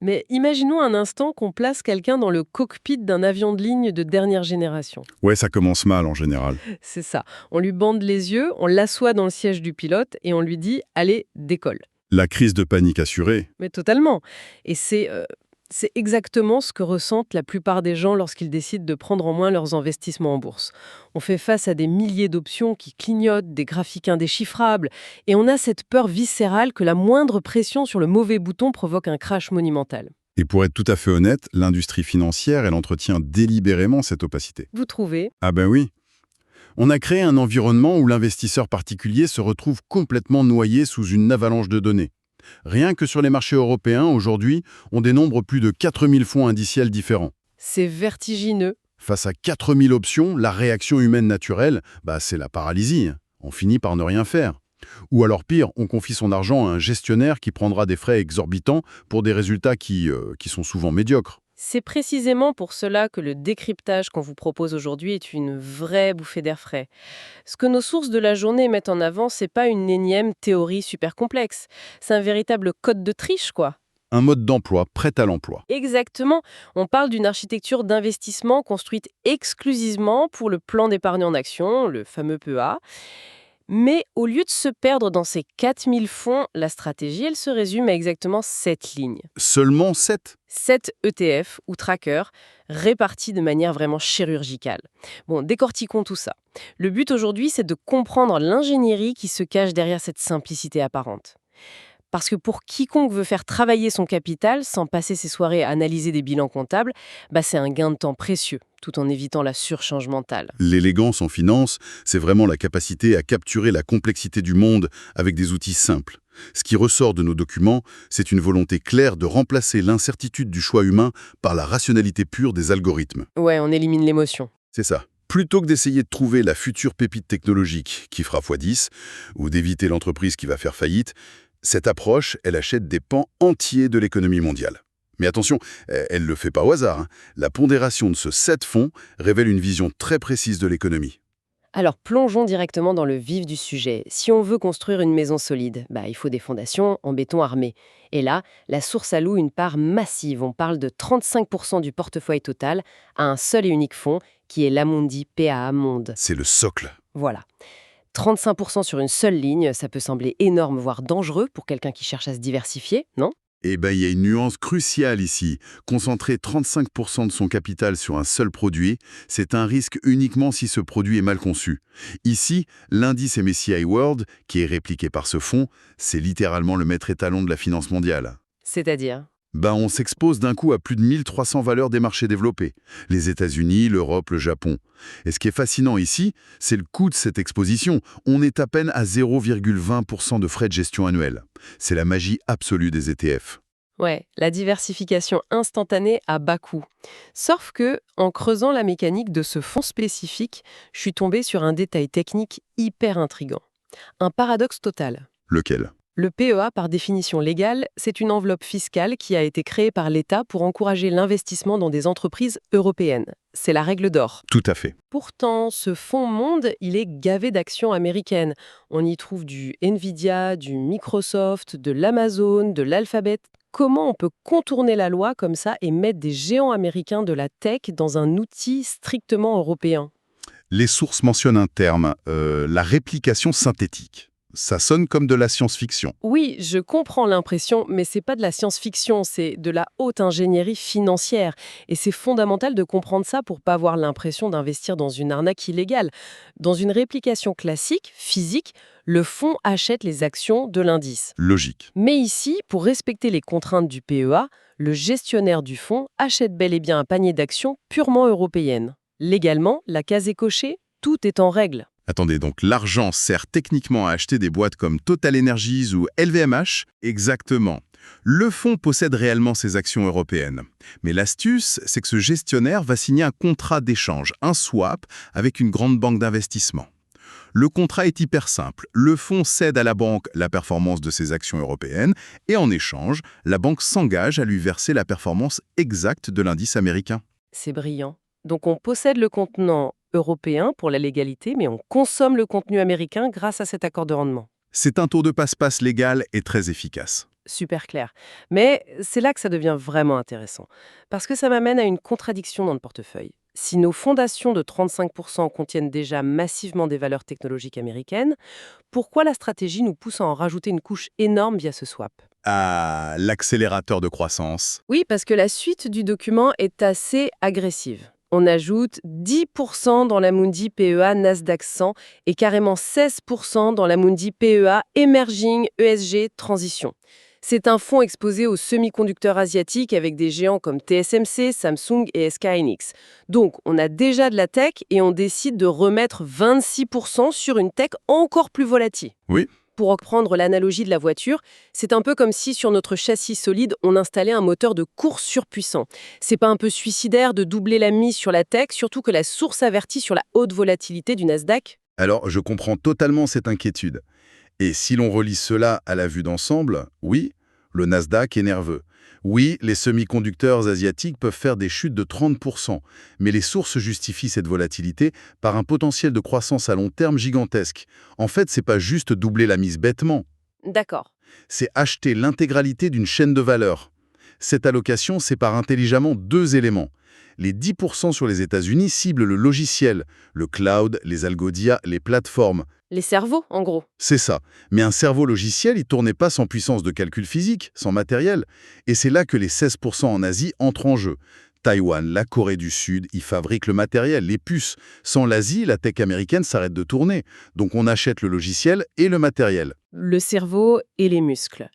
Mais imaginons un instant qu'on place quelqu'un dans le cockpit d'un avion de ligne de dernière génération. Ouais, ça commence mal en général. C'est ça. On lui bande les yeux, on l'assoit dans le siège du pilote et on lui dit «Allez, décolle». La crise de panique assurée. Mais totalement. Et c'est exactement ce que ressentent la plupart des gens lorsqu'ils décident de prendre en main leurs investissements en bourse. On fait face à des milliers d'options qui clignotent, des graphiques indéchiffrables, et on a cette peur viscérale que la moindre pression sur le mauvais bouton provoque un crash monumental. Et pour être tout à fait honnête, l'industrie financière, elle entretient délibérément cette opacité. Vous trouvez? Ah ben oui. On a créé un environnement où l'investisseur particulier se retrouve complètement noyé sous une avalanche de données. Rien que sur les marchés européens, aujourd'hui, on dénombre plus de 4000 fonds indiciels différents. C'est vertigineux. Face à 4000 options, la réaction humaine naturelle, c'est la paralysie. On finit par ne rien faire. Ou alors pire, on confie son argent à un gestionnaire qui prendra des frais exorbitants pour des résultats qui sont souvent médiocres. C'est précisément pour cela que le décryptage qu'on vous propose aujourd'hui est une vraie bouffée d'air frais. Ce que nos sources de la journée mettent en avant, c'est pas une énième théorie super complexe. C'est un véritable code de triche, quoi. Un mode d'emploi prêt à l'emploi. Exactement. On parle d'une architecture d'investissement construite exclusivement pour le plan d'épargne en action, le fameux PEA. Mais au lieu de se perdre dans ces 4000 fonds, la stratégie, elle se résume à exactement 7 lignes. Seulement 7. 7 ETF ou trackers répartis de manière vraiment chirurgicale. Bon, décortiquons tout ça. Le but aujourd'hui, c'est de comprendre l'ingénierie qui se cache derrière cette simplicité apparente. Parce que pour quiconque veut faire travailler son capital sans passer ses soirées à analyser des bilans comptables, c'est un gain de temps précieux, tout en évitant la surcharge mentale. L'élégance en finance, c'est vraiment la capacité à capturer la complexité du monde avec des outils simples. Ce qui ressort de nos documents, c'est une volonté claire de remplacer l'incertitude du choix humain par la rationalité pure des algorithmes. Ouais, on élimine l'émotion. C'est ça. Plutôt que d'essayer de trouver la future pépite technologique qui fera x10, ou d'éviter l'entreprise qui va faire faillite, cette approche, elle achète des pans entiers de l'économie mondiale. Mais attention, elle ne le fait pas au hasard. La pondération de ce 7 fonds révèle une vision très précise de l'économie. Alors plongeons directement dans le vif du sujet. Si on veut construire une maison solide, il faut des fondations en béton armé. Et là, la source alloue une part massive. On parle de 35% du portefeuille total à un seul et unique fonds qui est l'Amundi PAA Monde. C'est le socle. Voilà. 35% sur une seule ligne, ça peut sembler énorme, voire dangereux pour quelqu'un qui cherche à se diversifier, non? Eh bien, il y a une nuance cruciale ici. Concentrer 35% de son capital sur un seul produit, c'est un risque uniquement si ce produit est mal conçu. Ici, l'indice MSCI World, qui est répliqué par ce fonds, c'est littéralement le maître étalon de la finance mondiale. C'est-à-dire? On s'expose d'un coup à plus de 1300 valeurs des marchés développés. Les États-Unis, l'Europe, le Japon. Et ce qui est fascinant ici, c'est le coût de cette exposition. On est à peine à 0,20% de frais de gestion annuels. C'est la magie absolue des ETF. Ouais, la diversification instantanée à bas coût. Sauf que, en creusant la mécanique de ce fonds spécifique, je suis tombée sur un détail technique hyper intriguant. Un paradoxe total. Lequel? Le PEA, par définition légale, c'est une enveloppe fiscale qui a été créée par l'État pour encourager l'investissement dans des entreprises européennes. C'est la règle d'or. Tout à fait. Pourtant, ce fonds monde, il est gavé d'actions américaines. On y trouve du Nvidia, du Microsoft, de l'Amazon, de l'Alphabet. Comment on peut contourner la loi comme ça et mettre des géants américains de la tech dans un outil strictement européen? Les sources mentionnent un terme, la réplication synthétique. Ça sonne comme de la science-fiction. Oui, je comprends l'impression, mais c'est pas de la science-fiction, c'est de la haute ingénierie financière. Et c'est fondamental de comprendre ça pour pas avoir l'impression d'investir dans une arnaque illégale. Dans une réplication classique, physique, le fonds achète les actions de l'indice. Logique. Mais ici, pour respecter les contraintes du PEA, le gestionnaire du fonds achète bel et bien un panier d'actions purement européennes. Légalement, la case est cochée, tout est en règle. Attendez, donc l'argent sert techniquement à acheter des boîtes comme Total Energies ou LVMH? Exactement. Le fonds possède réellement ces actions européennes. Mais l'astuce, c'est que ce gestionnaire va signer un contrat d'échange, un swap, avec une grande banque d'investissement. Le contrat est hyper simple. Le fonds cède à la banque la performance de ses actions européennes et en échange, la banque s'engage à lui verser la performance exacte de l'indice américain. C'est brillant. Donc on possède le contenant européen pour la légalité, mais on consomme le contenu américain grâce à cet accord de rendement. C'est un tour de passe-passe légal et très efficace. super clair. Mais c'est là que ça devient vraiment intéressant. Parce que ça m'amène à une contradiction dans le portefeuille. Si nos fondations de 35% contiennent déjà massivement des valeurs technologiques américaines, pourquoi la stratégie nous pousse à en rajouter une couche énorme via ce swap? Ah, l'accélérateur de croissance. Oui, parce que la suite du document est assez agressive. On ajoute 10% dans l'Amundi PEA Nasdaq 100 et carrément 16% dans l'Amundi PEA Emerging ESG Transition. C'est un fonds exposé aux semi-conducteurs asiatiques avec des géants comme TSMC, Samsung et SK Hynix. Donc, on a déjà de la tech et on décide de remettre 26% sur une tech encore plus volatile. Oui. Pour reprendre l'analogie de la voiture, c'est un peu comme si sur notre châssis solide, on installait un moteur de course surpuissant. C'est pas un peu suicidaire de doubler la mise sur la tech, surtout que la source avertit sur la haute volatilité du Nasdaq? Alors, je comprends totalement cette inquiétude. Et si l'on relie cela à la vue d'ensemble, oui, le Nasdaq est nerveux. Oui, les semi-conducteurs asiatiques peuvent faire des chutes de 30%, mais les sources justifient cette volatilité par un potentiel de croissance à long terme gigantesque. En fait, c'est pas juste doubler la mise bêtement, D'accord. c'est acheter l'intégralité d'une chaîne de valeur. Cette allocation sépare intelligemment deux éléments. Les 10% sur les États-Unis ciblent le logiciel, le cloud, les algodia, les plateformes. Les cerveaux, en gros. C'est ça. Mais un cerveau logiciel, il tournait pas sans puissance de calcul physique, sans matériel. Et c'est là que les 16% en Asie entrent en jeu. Taïwan, la Corée du Sud, y fabriquent le matériel, les puces. Sans l'Asie, la tech américaine s'arrête de tourner. Donc on achète le logiciel et le matériel. Le cerveau et les muscles.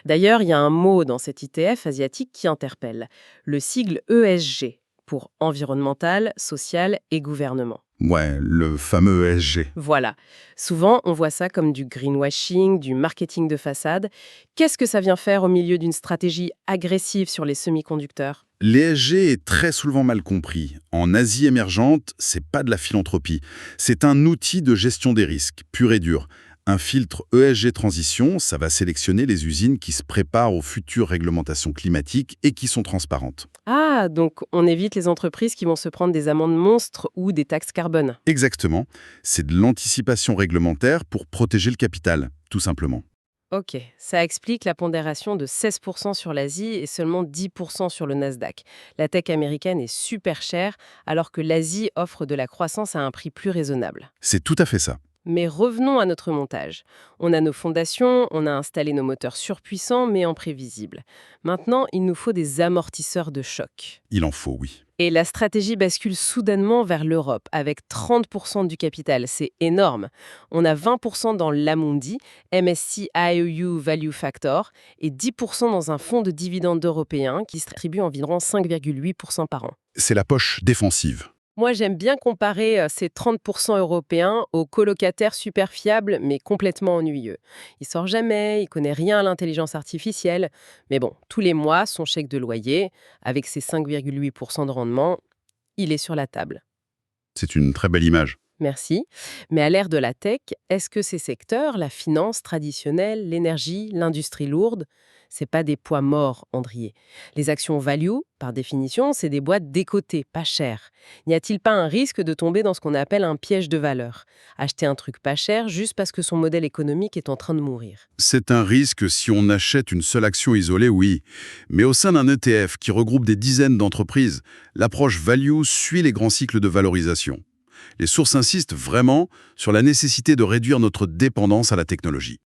D'ailleurs, il y a un mot dans cet ETF asiatique qui interpelle. Le sigle ESG, pour environnemental, social et gouvernement. Ouais, le fameux ESG. Voilà. Souvent, on voit ça comme du greenwashing, du marketing de façade. Qu'est-ce que ça vient faire au milieu d'une stratégie agressive sur les semi-conducteurs? L'ESG est très souvent mal compris. En Asie émergente, c'est pas de la philanthropie. C'est un outil de gestion des risques, pur et dur. Un filtre ESG Transition, ça va sélectionner les usines qui se préparent aux futures réglementations climatiques et qui sont transparentes. Ah, donc on évite les entreprises qui vont se prendre des amendes monstres ou des taxes carbone. Exactement. C'est de l'anticipation réglementaire pour protéger le capital, tout simplement. Ok, ça explique la pondération de 16% sur l'Asie et seulement 10% sur le Nasdaq. La tech américaine est super chère, alors que l'Asie offre de la croissance à un prix plus raisonnable. C'est tout à fait ça. Mais revenons à notre montage. On a nos fondations, on a installé nos moteurs surpuissants mais imprévisibles. Maintenant, il nous faut des amortisseurs de choc. Il en faut, oui. Et la stratégie bascule soudainement vers l'Europe, avec 30% du capital. C'est énorme. On a 20% dans l'Amundi, MSCI IOU Value Factor, et 10% dans un fonds de dividendes européen qui distribue environ 5,8% par an. C'est la poche défensive. Moi, j'aime bien comparer ces 30% européens aux colocataires super fiables, mais complètement ennuyeux. Il sort jamais, il connaît rien à l'intelligence artificielle. Mais bon, tous les mois, son chèque de loyer, avec ses 5,8% de rendement, il est sur la table. C'est une très belle image. Merci. Mais à l'ère de la tech, est-ce que ces secteurs, la finance traditionnelle, l'énergie, l'industrie lourde, c'est pas des poids morts, Andrier? Les actions value, par définition, c'est des boîtes décotées, pas chères. N'y a-t-il pas un risque de tomber dans ce qu'on appelle un piège de valeur? Acheter un truc pas cher juste parce que son modèle économique est en train de mourir. C'est un risque si on achète une seule action isolée, oui. Mais au sein d'un ETF qui regroupe des dizaines d'entreprises, l'approche value suit les grands cycles de valorisation. Les sources insistent vraiment sur la nécessité de réduire notre dépendance à la technologie.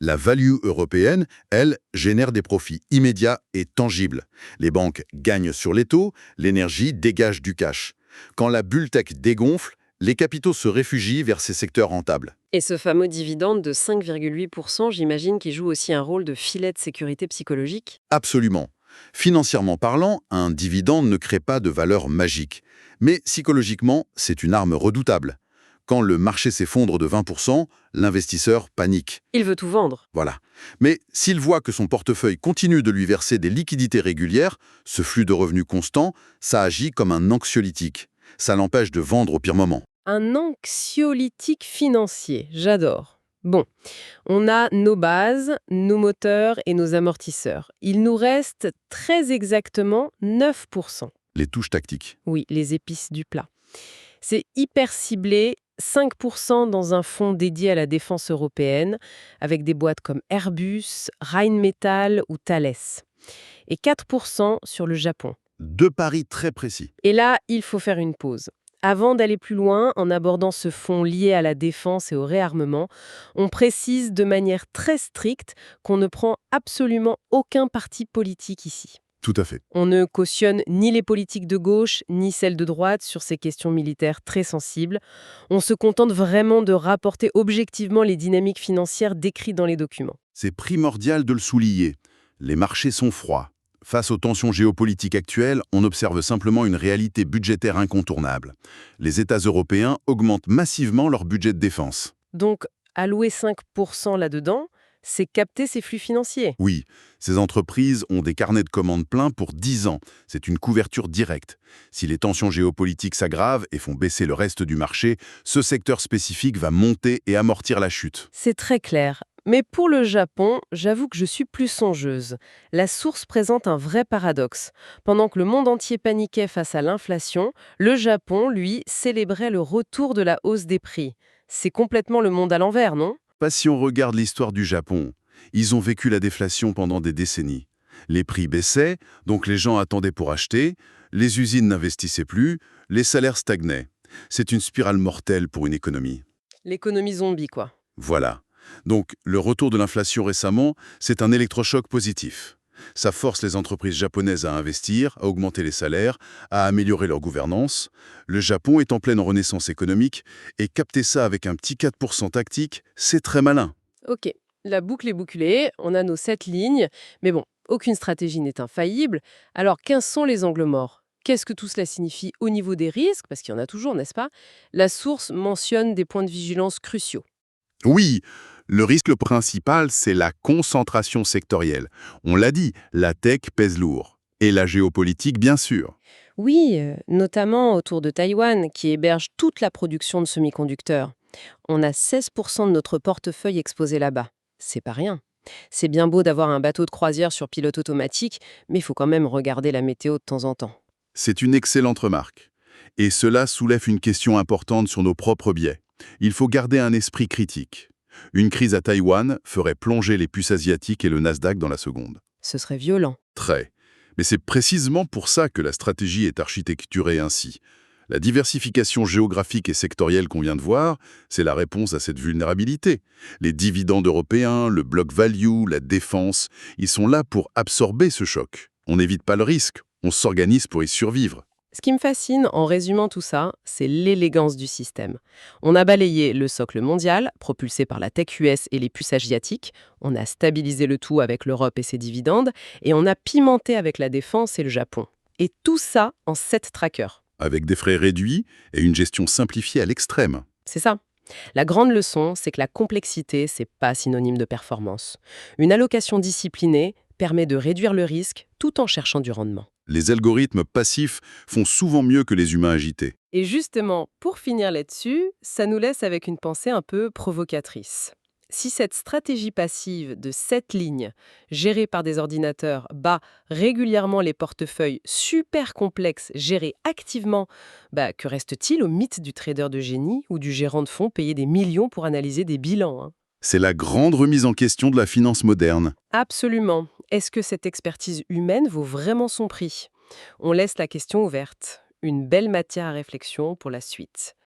La value européenne, elle, génère des profits immédiats et tangibles. Les banques gagnent sur les taux, l'énergie dégage du cash. Quand la bulle tech dégonfle, les capitaux se réfugient vers ces secteurs rentables. Et ce fameux dividende de 5,8%, j'imagine qu'il joue aussi un rôle de filet de sécurité psychologique? Absolument. Financièrement parlant, un dividende ne crée pas de valeur magique. Mais psychologiquement, c'est une arme redoutable. Quand le marché s'effondre de 20%, l'investisseur panique. Il veut tout vendre. Voilà. Mais s'il voit que son portefeuille continue de lui verser des liquidités régulières, ce flux de revenus constant, ça agit comme un anxiolytique. Ça l'empêche de vendre au pire moment. Un anxiolytique financier, j'adore. Bon, on a nos bases, nos moteurs et nos amortisseurs. Il nous reste très exactement 9%. Les touches tactiques. Oui, les épices du plat. C'est hyper ciblé, 5% dans un fonds dédié à la défense européenne, avec des boîtes comme Airbus, Rheinmetall ou Thales. Et 4% sur le Japon. Deux paris très précis. Et là, il faut faire une pause. Avant d'aller plus loin, en abordant ce fonds lié à la défense et au réarmement, on précise de manière très stricte qu'on ne prend absolument aucun parti politique ici. Tout à fait. On ne cautionne ni les politiques de gauche, ni celles de droite sur ces questions militaires très sensibles. On se contente vraiment de rapporter objectivement les dynamiques financières décrites dans les documents. C'est primordial de le souligner. Les marchés sont froids. Face aux tensions géopolitiques actuelles, on observe simplement une réalité budgétaire incontournable. Les États européens augmentent massivement leur budget de défense. Donc, allouer 5% là-dedans, c'est capter ces flux financiers. Oui, ces entreprises ont des carnets de commandes pleins pour 10 ans. C'est une couverture directe. Si les tensions géopolitiques s'aggravent et font baisser le reste du marché, ce secteur spécifique va monter et amortir la chute. C'est très clair. Mais pour le Japon, j'avoue que je suis plus songeuse. La source présente un vrai paradoxe. Pendant que le monde entier paniquait face à l'inflation, le Japon, lui, célébrait le retour de la hausse des prix. C'est complètement le monde à l'envers, non ? Pas si on regarde l'histoire du Japon. Ils ont vécu la déflation pendant des décennies. Les prix baissaient, donc les gens attendaient pour acheter, les usines n'investissaient plus, les salaires stagnaient. C'est une spirale mortelle pour une économie. L'économie zombie, quoi. Voilà. Donc, le retour de l'inflation récemment, c'est un électrochoc positif. Ça force les entreprises japonaises à investir, à augmenter les salaires, à améliorer leur gouvernance. Le Japon est en pleine renaissance économique, et capter ça avec un petit 4% tactique, c'est très malin. Ok, la boucle est bouclée, on a nos 7 lignes, mais bon, aucune stratégie n'est infaillible. Alors, quels sont les angles morts ? Qu'est-ce que tout cela signifie au niveau des risques ? Parce qu'il y en a toujours, n'est-ce pas ? La source mentionne des points de vigilance cruciaux. Oui, le risque principal, c'est la concentration sectorielle. On l'a dit, la tech pèse lourd. Et la géopolitique, bien sûr. Oui, notamment autour de Taïwan, qui héberge toute la production de semi-conducteurs. On a 16% de notre portefeuille exposé là-bas. C'est pas rien. C'est bien beau d'avoir un bateau de croisière sur pilote automatique, mais il faut quand même regarder la météo de temps en temps. C'est une excellente remarque. Et cela soulève une question importante sur nos propres biais. Il faut garder un esprit critique. Une crise à Taïwan ferait plonger les puces asiatiques et le Nasdaq dans la seconde. Ce serait violent. Très. Mais c'est précisément pour ça que la stratégie est architecturée ainsi. La diversification géographique et sectorielle qu'on vient de voir, c'est la réponse à cette vulnérabilité. Les dividendes européens, le bloc value, la défense, ils sont là pour absorber ce choc. On n'évite pas le risque, on s'organise pour y survivre. Ce qui me fascine en résumant tout ça, c'est l'élégance du système. On a balayé le socle mondial, propulsé par la tech US et les puces asiatiques, on a stabilisé le tout avec l'Europe et ses dividendes, et on a pimenté avec la défense et le Japon. Et tout ça en 7 trackers. Avec des frais réduits et une gestion simplifiée à l'extrême. C'est ça. La grande leçon, c'est que la complexité, c'est pas synonyme de performance. Une allocation disciplinée permet de réduire le risque tout en cherchant du rendement. Les algorithmes passifs font souvent mieux que les humains agités. Et justement, pour finir là-dessus, ça nous laisse avec une pensée un peu provocatrice. Si cette stratégie passive de 7 lignes, gérée par des ordinateurs, bat régulièrement les portefeuilles super complexes gérés activement, que reste-t-il au mythe du trader de génie ou du gérant de fonds payé des millions pour analyser des bilans, hein ? C'est la grande remise en question de la finance moderne. Absolument. Est-ce que cette expertise humaine vaut vraiment son prix ? On laisse la question ouverte. Une belle matière à réflexion pour la suite.